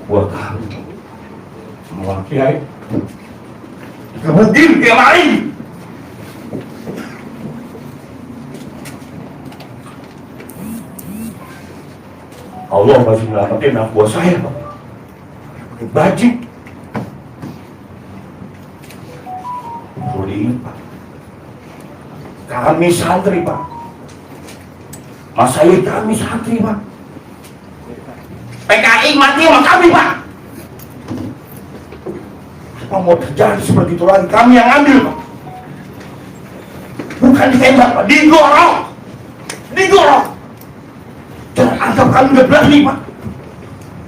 buat kami melawan kiai kemudian kiai lain. Allah masih nyelamatin anak buah saya, Pak. Pakai baju. Perlu diingat, Pak. Kami santri, Pak. Mas saya kami santri, Pak. PKI mati sama kami, Pak. Apa mau terjadi seperti itu lagi? Kami yang ambil, Pak. Bukan ditembak, Pak. Digorok. Digorok. Jangan anggap kami udah berani, Pak.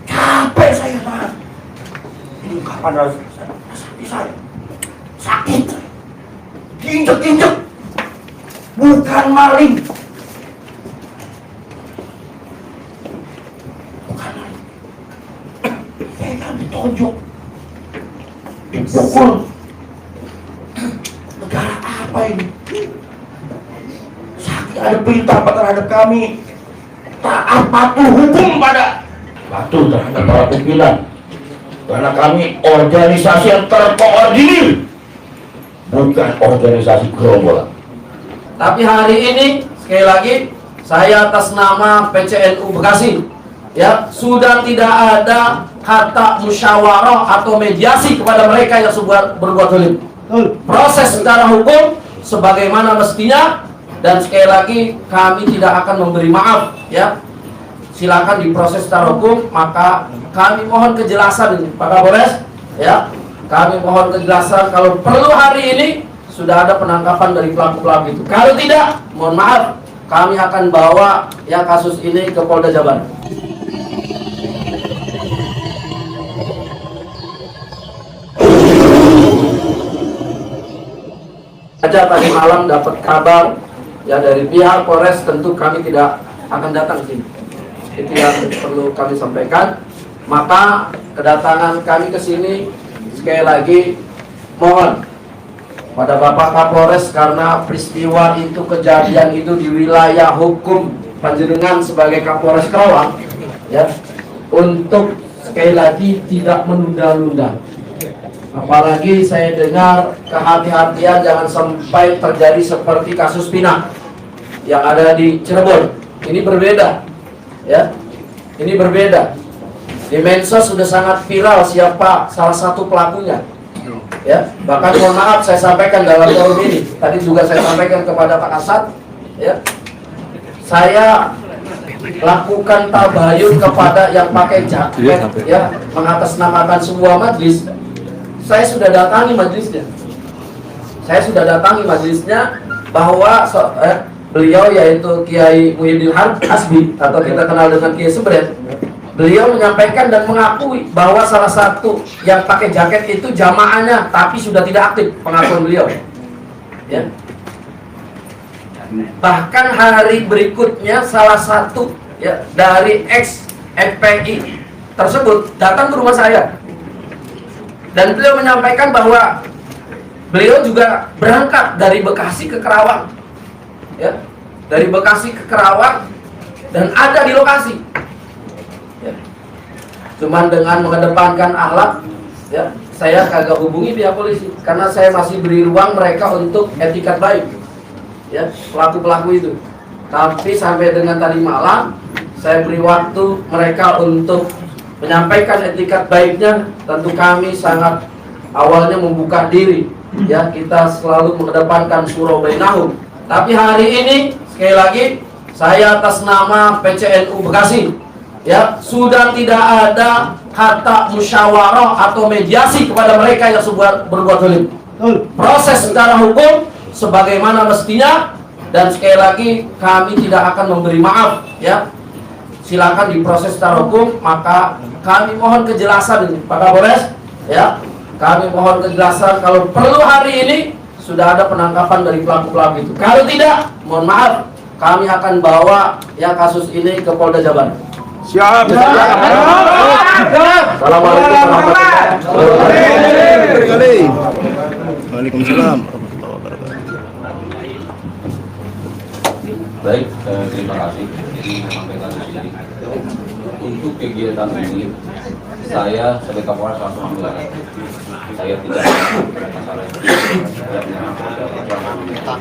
Capek saya, Pak. Ini kapan rasa saya? Sakit. Diinjek-injek. Bukan maling. Bukan maling. Saya kan ditonjok. Dipukul. Negara apa ini? Sakit ada perintah terhadap kami. Taat patuh hukum pada patuh terhadap para pimpinan, karena kami organisasi yang terkoordinir, bukan organisasi gerombolan. Tapi hari ini sekali lagi saya atas nama PCNU Bekasi ya sudah tidak ada kata musyawarah atau mediasi kepada mereka yang berbuat zalim. Proses secara hukum sebagaimana mestinya. Dan sekali lagi kami tidak akan memberi maaf ya. Silakan diproses secara hukum. Maka kami mohon kejelasan Pak Kapolres ya. Kami mohon kejelasan kalau perlu hari ini sudah ada penangkapan dari pelaku-pelaku itu. Kalau tidak, mohon maaf, kami akan bawa ya kasus ini ke Polda Jabar. Aja tadi malam dapat kabar ya dari pihak Polres, tentu kami tidak akan datang ke sini. Itu yang perlu kami sampaikan. Maka kedatangan kami ke sini sekali lagi mohon pada Bapak Kapolres, karena peristiwa itu kejadian itu di wilayah hukum panjenengan sebagai Kapolres Karawang ya, untuk sekali lagi tidak menunda-nunda. Apalagi saya dengar kehati-hatian jangan sampai terjadi seperti kasus Pina yang ada di Cirebon. Ini berbeda ya. Ini berbeda. Di medsos sudah sangat viral siapa salah satu pelakunya. Ya, bahkan mohon maaf saya sampaikan dalam forum ini. Tadi juga saya sampaikan kepada Pak Kasat ya. Saya lakukan tabayun kepada yang pakai jaket ya, mengatasnamakan sebuah majelis. Saya sudah datangi majelisnya. Saya sudah datangi majelisnya bahwa beliau yaitu Kiai Muhyiddin Hasbi atau kita kenal dengan Kiai Sebret. Beliau menyampaikan dan mengakui bahwa salah satu yang pakai jaket itu jamaahnya, tapi sudah tidak aktif, pengakuan beliau. Ya. Bahkan hari berikutnya salah satu ya dari ex FPI tersebut datang ke rumah saya. Dan beliau menyampaikan bahwa beliau juga berangkat dari Bekasi ke Karawang, ya, dari Bekasi ke Karawang dan ada di lokasi. Ya. Cuman dengan mengedepankan akhlak, ya, saya kagak hubungi pihak polisi karena saya masih beri ruang mereka untuk etikat baik, ya, pelaku-pelaku itu. Tapi sampai dengan tadi malam, saya beri waktu mereka untuk menyampaikan etikat baiknya. Tentu kami sangat awalnya membuka diri ya, kita selalu mengedepankan surah bainahum. Tapi hari ini sekali lagi saya atas nama PCNU Bekasi ya sudah tidak ada kata musyawarah atau mediasi kepada mereka yang berbuat zalim. Proses secara hukum sebagaimana mestinya. Dan sekali lagi kami tidak akan memberi maaf ya. Silakan diproses secara hukum. Maka kami mohon kejelasan Pak Kapolres ya. Kami mohon kejelasan kalau perlu hari ini sudah ada penangkapan dari pelaku-pelaku itu. Kalau tidak, mohon maaf, kami akan bawa ya kasus ini ke Polda Jabar. Siap. Assalamualaikum warahmatullahi wabarakatuh. Waalaikumsalam. Baik, terima kasih. Jadi memang kasus ini untuk kegiatan ini saya sebagai Kapolres langsung ambil alih. Saya tidak masalah itu. Saya menyerahkan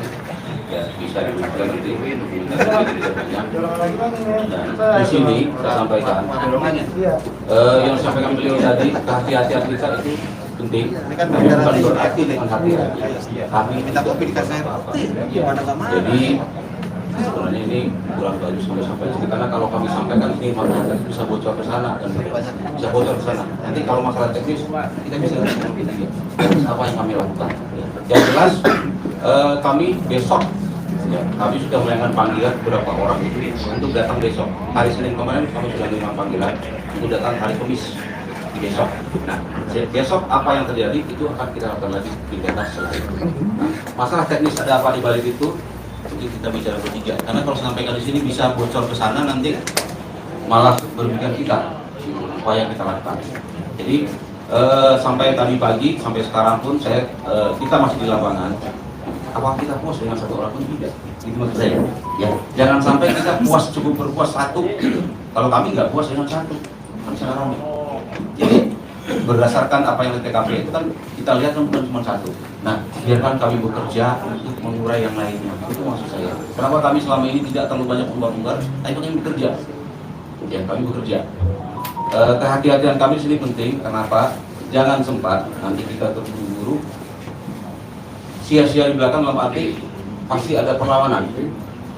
ya bisa dilakukan nanti dan di sini saya sampaikan yang disampaikan beliau tadi, kehati-hatian kita itu penting, tapi bukan berarti dengan hati-hati kami minta kopi dikasih apa-apa. Jadi sebenarnya ini kurang bagus kami sampaikan, karena kalau kami sampaikan ini masyarakat bisa bocor ke sana dan bisa bocor ke sana. Nanti kalau masalah teknis kita bisa apa yang kami lakukan. Yang jelas kami besok ya, kami sudah melakukan panggilan beberapa orang itu untuk datang besok. Hari Senin kemarin kami sudah menerima panggilan untuk datang hari Kamis besok. Nah, besok apa yang terjadi itu akan kita lakukan lagi di data setelah itu. Nah, masalah teknis ada apa di balik itu? Mungkin kita bicara bertiga. Karena kalau sampaikan di sini bisa bocor ke sana nanti malah merugikan kita. Apa yang kita lakukan. Jadi sampai tadi pagi sampai sekarang pun kita masih di lapangan. Apakah kita puas dengan satu orang pun tidak? Itu maksud saya. Ya, jangan sampai kita puas cukup berpuas satu. Kalau kami nggak puas dengan satu, kan sekarang. Jadi berdasarkan apa yang di TKP itu kan kita lihat kan bukan cuma satu. Nah, biarkan kami bekerja untuk mengurai yang lainnya. Itu maksud saya. Kenapa kami selama ini tidak terlalu banyak umbar-umbar? Tapi kami bekerja. Ya, kami bekerja. Kehati-hatian kami di sini penting. Kenapa? Jangan sempat nanti kita terburu-buru sia-sia di belakang, dalam arti pasti ada perlawanan.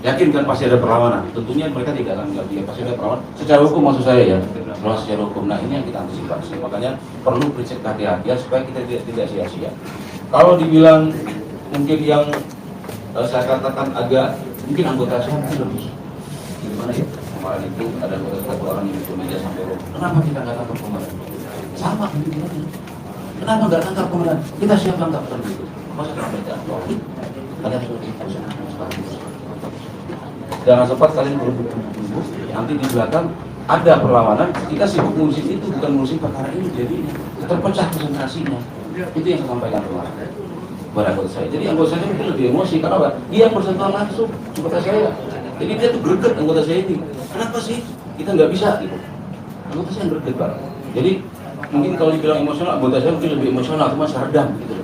Yakin kan pasti ada perlawanan. Tentunya mereka tidak akan mengerti, pasti ada perlawanan. Secara hukum maksud saya ya, secara hukum. Nah ini yang kita antisipasi. Makanya perlu prinsip kehati-hatian supaya kita tidak sia-sia. Kalau dibilang mungkin yang saya katakan agak mungkin anggota saya lebih gimana ya, kemarin itu ada satu orang yang itu meja sampai roh. Kenapa kita nggak tangkap kemarin? Sama begini. Kenapa nggak tangkap kemarin? Kita siap tangkap terus. Masa kenapa tidak? Kalian sudah jangan sempat kalian berebut nanti di belakang ada perlawanan, kita sibuk ngurusin itu, bukan ngurusin perkara ini, jadi terpecah konsentrasinya. Itu yang saya sampaikan kemarin kepada anggota saya. Jadi anggota saya mungkin lebih emosi, karena apa? Dia bersentuhan langsung kepada saya. Jadi dia tuh greget anggota saya ini. Kenapa sih kita nggak bisa? Gitu. Anggota saya greget banget. Jadi mungkin kalau dibilang emosional, anggota saya mungkin lebih emosional, cuma seredam gitu.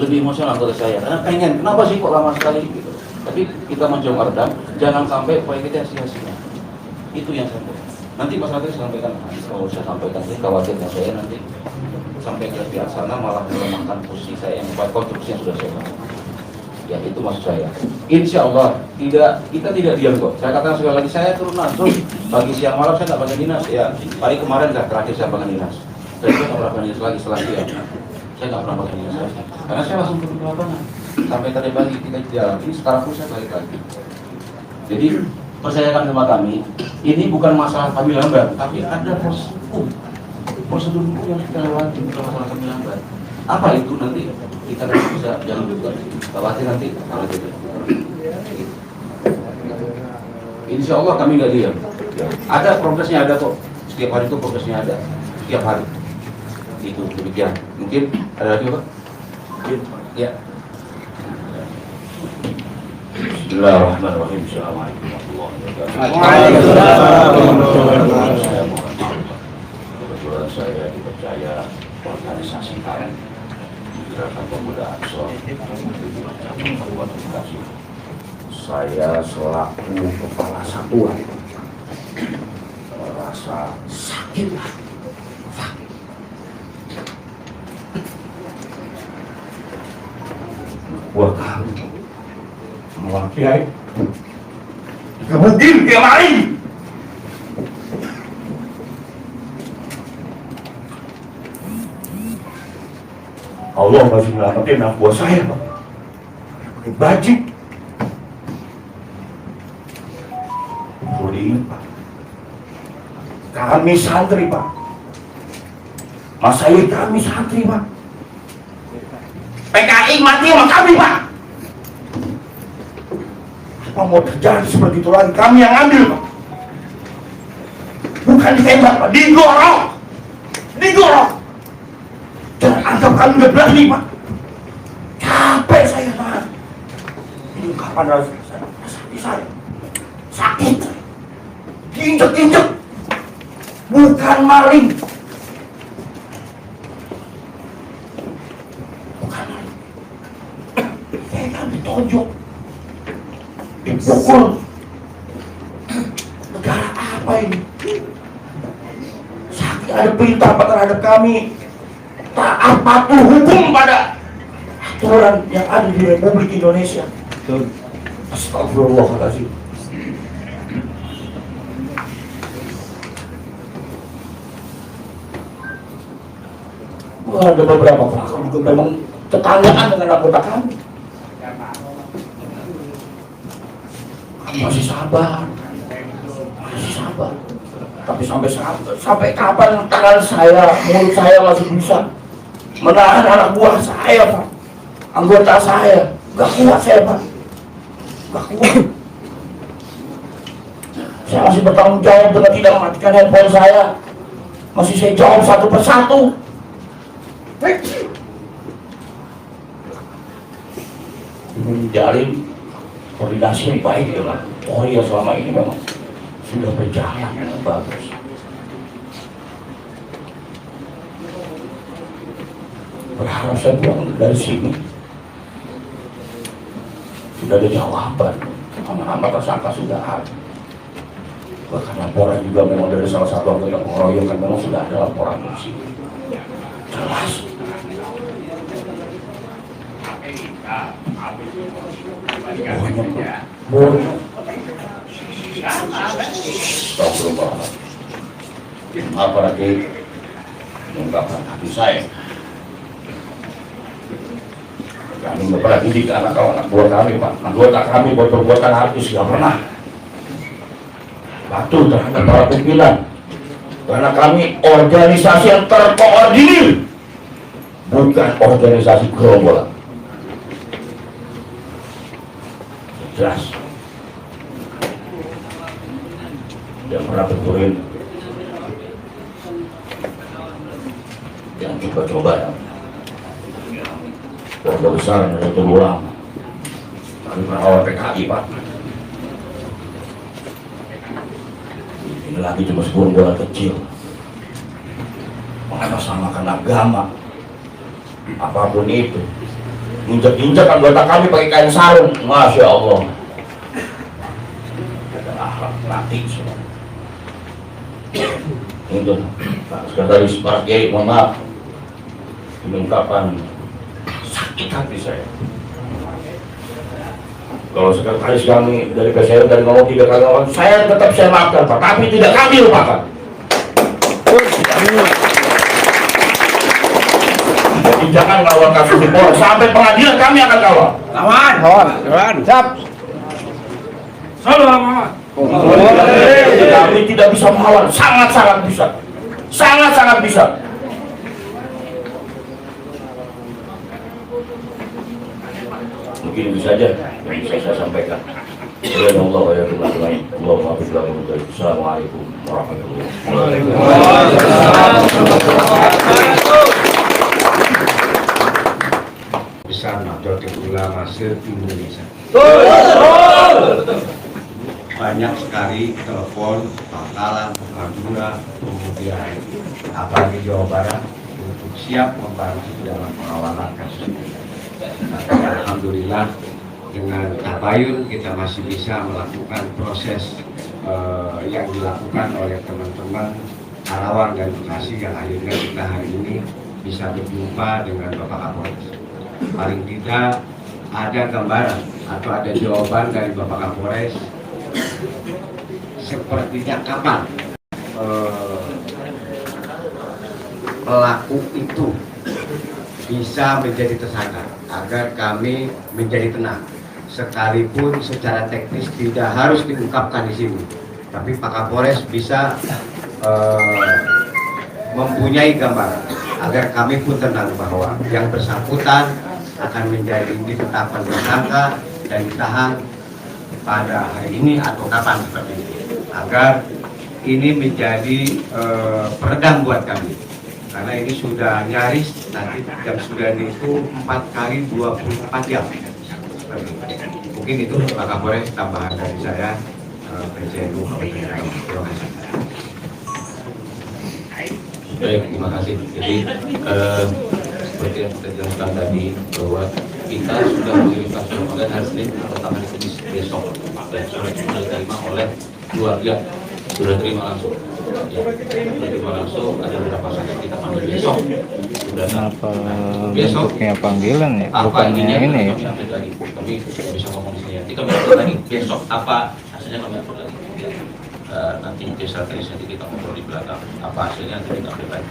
Lebih emosional anggota saya, karena pengen. Kenapa sih kok lama sekali gitu? Tapi kita mencoba redam, jangan sampai upaya kita sia-sia. Itu yang saya sampaikan. Nanti masalah itu saya sampaikan, kalau saya sampaikan, saya khawatirnya saya nanti sampai ke pihak sana malah melemahkan posisi saya yang konstruksi yang sudah saya bangun. Ya itu maksud saya. Insya Allah kita tidak diam kok. Saya katakan sekali lagi, saya turun langsung pagi siang malam saya nggak pakai dinas. Ya hari kemarin terakhir saya pakai dinas. Saya nggak pernah pakai dinas lagi setelah siang. Saya nggak pernah pakai dinas lagi. Karena saya langsung turun ke lapangan. Sampai tadi pagi kita jalan, ini sekarang pun saya balik lagi. Jadi percayakan sama kami, ini bukan masalah kami lambat, tapi ada proses hukum, prosedur hukum yang kita lewati, bukan masalah kami lambat. Apa itu nanti kita bisa jangan juga, khawatir nanti kalau jadi. Insya Allah kami nggak diam. Ada progresnya, ada kok. Setiap hari itu progresnya ada, setiap hari. Itu demikian. Mungkin ada lagi Pak? Ya. Bismillahirrahmanirrahim. Assalamualaikum warahmatullahi wabarakatuh. Kebetulan saya dipercaya organisasi KM Gerakan Pemuda Ansor Bekasi. Saya selaku kepala satuan merasa sakit. Buat kami mewakili kemudian dia lain. Allah masih menyelamatkan anak buah saya, Pak. Pakai baju. Perlu diingat, Pak. Kami santri, Pak. Mas saya kami santri, Pak. PKI mati sama kami, Pak. Apa mau terjadi seperti itu lagi? Kami yang ambil, Pak. Bukan ditembak, Pak. Digorok. Digorok. Jangan anggap kami udah berani, Pak. Capek saya, Pak. Ini kapan rasa saya? Sakit. Diinjek-injek. Bukan maling. dipukul. Negara apa ini? Saking ada perintah terhadap kami, taat patuh hukum pada aturan yang ada di Republik Indonesia. Astagfirullahaladzim. Wah, ada beberapa faktor juga memang tetanggaan dengan anggota kami. Masih sabar, tapi sampai kapan tangan saya, mulut saya masih bisa menahan anak buah saya, Pak, anggota saya? Gak kuat saya, Pak, gak kuat. Saya masih bertanggung jawab dengan tidak mematikan handphone saya, masih saya jawab satu persatu. Ini menjalin koordinasi yang baik dengan Polri yang selama ini memang sudah berjalan dengan bagus. Berharap saya pulang dari sini sudah ada jawaban, nama-nama tersangka sudah ada. Bahkan laporan juga memang dari salah satu anggota pengeroyokan memang sudah ada laporan di sini. Jelas. Bohong. Apalagi mengungkapkan hati saya. Kami nggak pernah didik anak buah kami, Pak. Anggota kami buat perbuatan habis nggak pernah. Patuh terhadap para pimpinan. Karena kami organisasi yang terkoordinir, bukan organisasi gerombolan. Jelas. Yang pernah berturin, yang coba-coba ya. Keluarga besar dari Tulang. Kami pernah awal PKI, Pak. Ini lagi cuma sebuah kecil. Mengatasnamakan agama, apapun itu. Injak-injak anggota kami pakai kain sarung, Masya Allah. Ada akhlak mati semua. Itu Pak Sekretaris Para Kiai, mohon maaf. Ini ungkapan sakit hati saya. Kalau sekretaris kami dari PSM dari ngomong 3 kali ngomong, saya tetap saya maafkan, Pak, tapi tidak kami lupakan. Jangan lawan kasus di Polres sampai pengadilan, kami akan kawal. Lawan. Siap. Selamat. Kami tidak bisa melawan, sangat-sangat bisa. Sangat-sangat bisa. Mungkin itu saja yang bisa saya sampaikan. Assalamualaikum warahmatullahi wabarakatuh. Besar Nahdlatul Ulama se-Indonesia. Banyak sekali telepon, pangkalan, Madura, kemudian apalagi Jawa Barat untuk siap membantu dalam pengawalan kasus ini. Tapi alhamdulillah dengan tabayun kita masih bisa melakukan proses yang dilakukan oleh teman-teman Karawang dan Bekasi yang akhirnya kita hari ini bisa berjumpa dengan Bapak Kapolres. Paling tidak ada gambaran atau ada jawaban dari Bapak Kapolres sepertinya kapan pelaku itu bisa menjadi tersangka agar kami menjadi tenang, sekalipun secara teknis tidak harus diungkapkan di sini, tapi Pak Kapolres bisa mempunyai gambaran agar kami pun tenang bahwa yang bersangkutan akan menjadi ditetapkan tersangka dan ditahan pada hari ini atau kapan seperti ini, agar ini menjadi peredam buat kami, karena ini sudah nyaris nanti jam 9 itu 4 kali 24 jam. Mungkin itu Pak Kapolres tambahan dari saya. Terima kasih. Baik, terima kasih. Jadi seperti yang kita jelaskan tadi bahwa kita sudah mengirimkan surat dan hari Senin atau tanggal Kamis besok dan surat sudah diterima oleh keluarga, sudah terima langsung. Ya, sudah terima langsung. Ada beberapa saksi kita panggil besok. Sudah besok. Bentuknya panggilan ya, Apa bukannya intinya ini ya. kami update lagi. Kami bisa ngomong di sini. Nanti kami update lagi besok. Apa hasilnya kami update lagi. Nanti besok nanti kita ngobrol di belakang. Apa hasilnya nanti kita update lagi.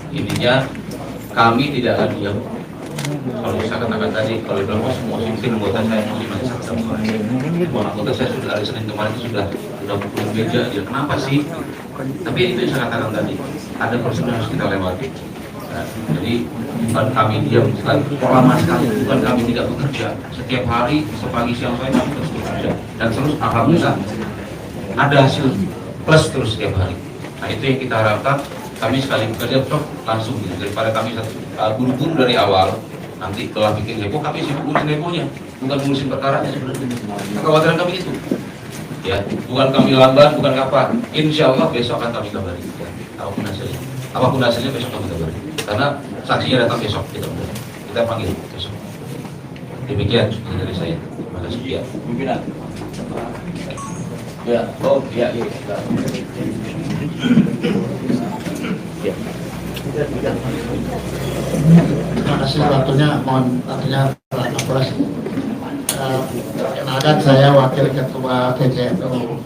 Intinya kami tidak akan diam. Kalau saya katakan tadi, kalau dalam semua tim anggota saya masih sangat semua anggota saya sudah hari Senin kemarin sudah pukul meja. Ya kenapa sih? Tapi itu yang saya katakan tadi, ada prosedur yang harus kita lewati. Nah, jadi bukan kami diam, lama sekali, bukan kami tidak bekerja. Setiap hari, sepagi siang sore kami terus bekerja dan terus alhamdulillah ada hasil plus terus setiap hari. Nah itu yang kita harapkan. Kami sekali bekerja langsung gitu. Daripada kami buru-buru dari awal, nanti telah bikin depo, kami sibuk ngurusin deponya, bukan ngurusin perkaranya sebenarnya. Kekhawatiran kami itu, ya, bukan kami lambat, bukan apa. Insya Allah besok akan kami kabari, ya, apapun hasilnya besok kami kabari. Karena saksinya datang besok, kita panggil besok. Demikian dari saya. Terima kasih. Ya. Pimpinan. Ya, oh ya. Terima kasih waktunya, mohon artinya Kapolres. Kenalkan saya Wakil Ketua PJNU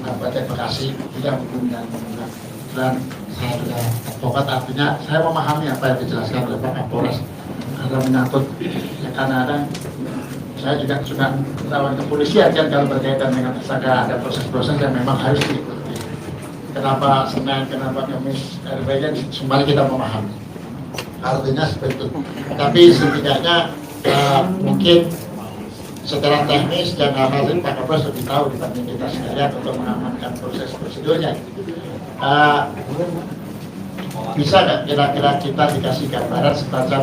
Kabupaten Bekasi, bidang hukum dan saya juga advokat, artinya saya memahami apa yang dijelaskan oleh Pak Kapolres. Ada menyangkut, ya kadang-kadang saya juga suka lawan kepolisian kan kalau berkaitan dengan tersangka, ada proses-proses yang memang harus diikuti. Kenapa Senin, kenapa Kamis, RW-nya semuanya kita memahami. Artinya seperti itu. Tapi setidaknya mungkin secara teknis dan hal-hal ini Pak Kapolres lebih tahu dibanding kita sekalian untuk mengamankan proses prosedurnya. Bisa nggak kira-kira kita dikasih gambaran semacam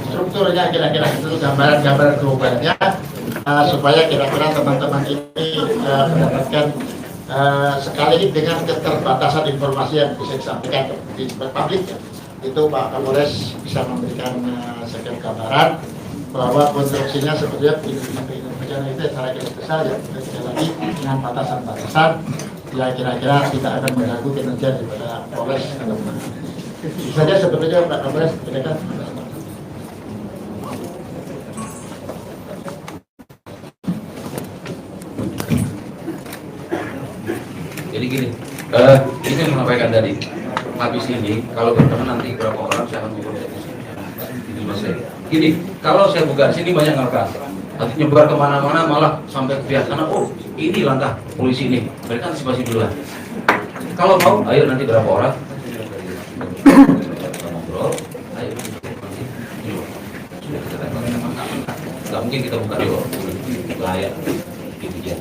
strukturnya, kira-kira itu gambaran globalnya, supaya kira-kira teman-teman ini mendapatkan sekali dengan keterbatasan informasi yang bisa disampaikan di publik, itu Pak Kapolres bisa memberikan sekian gambaran bahwa konstruksinya sebetulnya bencana itu secara garis besar ya, sekali lagi dengan batasan-batasan ya kira-kira tidak akan mengganggu kinerja daripada Polres. Bisa saja sebetulnya Pak Kapolres bedakan. Jadi gini, ini yang menyampaikan tadi. Habis ini, kalau bertemu nanti berapa orang saya akan ngobrol di sini. Gini, kalau saya buka sini banyak ngerekam. Nanti nyebar kemana-mana malah sampai ke pihak sana. Oh, ini langkah polisi ini. Mereka antisipasi dulu lah. Kalau mau, ayo nanti berapa orang? Kita ngobrol. Ayo nanti. Sudah kita tanya. Nggak mungkin kita buka dulu. Layak. Gitu ya.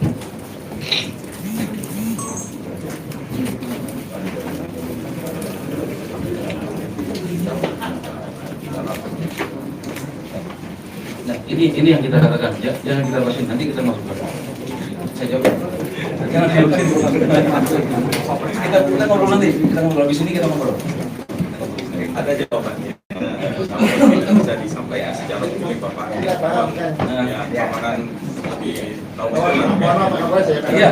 Nah, ini yang kita katakan, ya, jangan kita bahasin, nanti kita masuk ke saya jawab. Jangan dihalusin. Kita ngobrol nanti, kita ngobrol di sini, kita ngobrol. Ada jawabannya. Bisa disampaikan secara umum Bapak. Ya, Bapak kan lebih tahu. Iya.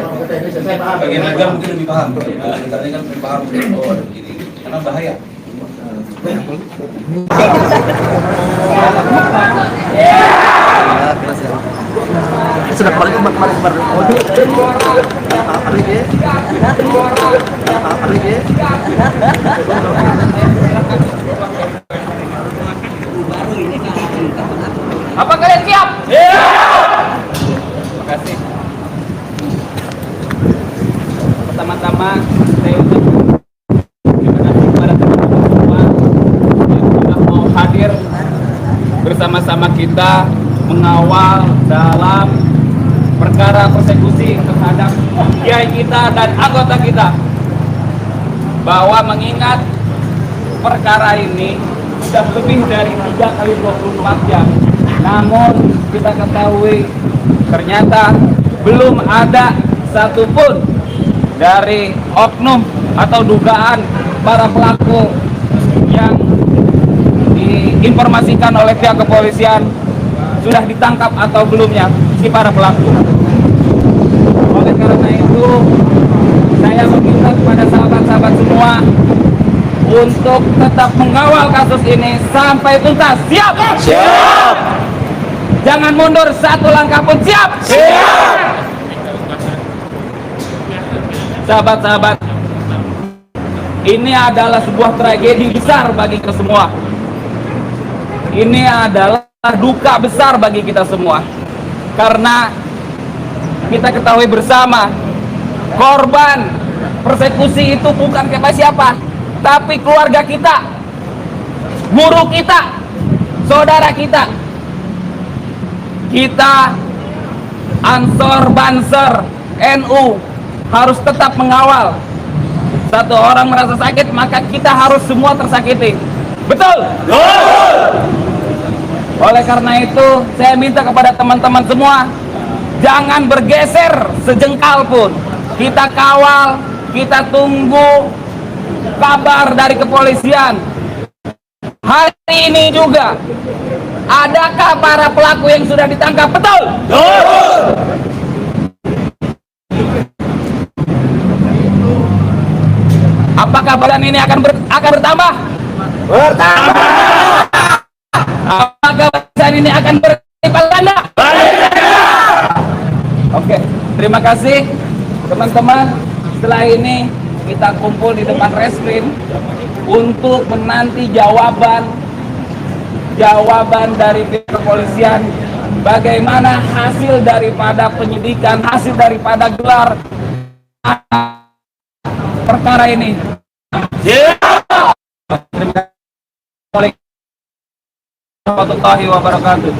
Bagian agak mungkin lebih paham. Tadi kan lebih paham. Oh, begini. Karena bahaya. Sudah kemarin Apa kalian siap? Terima kasih. Pertama-tama saya ucapkan terima kasih kepada teman-teman semua yang sudah mau hadir bersama-sama kita mengawal dalam perkara persekusi terhadap kiai kita dan anggota kita, bahwa mengingat perkara ini sudah lebih dari 3 kali 24 jam, namun kita ketahui ternyata belum ada satupun dari oknum atau dugaan para pelaku yang diinformasikan oleh pihak kepolisian sudah ditangkap atau belumnya si para pelaku. Oleh karena itu, saya meminta kepada sahabat-sahabat semua untuk tetap mengawal kasus ini sampai tuntas. Siap? Siap! Jangan mundur satu langkah pun. Siap? Siap! Sahabat-sahabat, ini adalah sebuah tragedi besar bagi kita semua. Ini adalah duka besar bagi kita semua. Karena kita ketahui bersama, korban persekusi itu bukan siapa, tapi keluarga kita, guru kita, saudara kita. Kita Ansor Banser NU harus tetap mengawal. Satu orang merasa sakit, maka kita harus semua tersakiti. Betul? Betul! Oleh karena itu, saya minta kepada teman-teman semua, jangan bergeser sejengkal pun. Kita kawal, kita tunggu kabar dari kepolisian. Hari ini juga, adakah para pelaku yang sudah ditangkap? Betul? Betul! Apakah badan ini akan bertambah? Bertambah! Apakah badan ini akan berlipat ganda? Oke, terima kasih teman-teman. Setelah ini kita kumpul di depan reskrim untuk menanti jawaban dari pihak kepolisian, bagaimana hasil daripada penyidikan, hasil daripada gelar perkara ini. Terima kasih warahmatullahi wabarakatuh.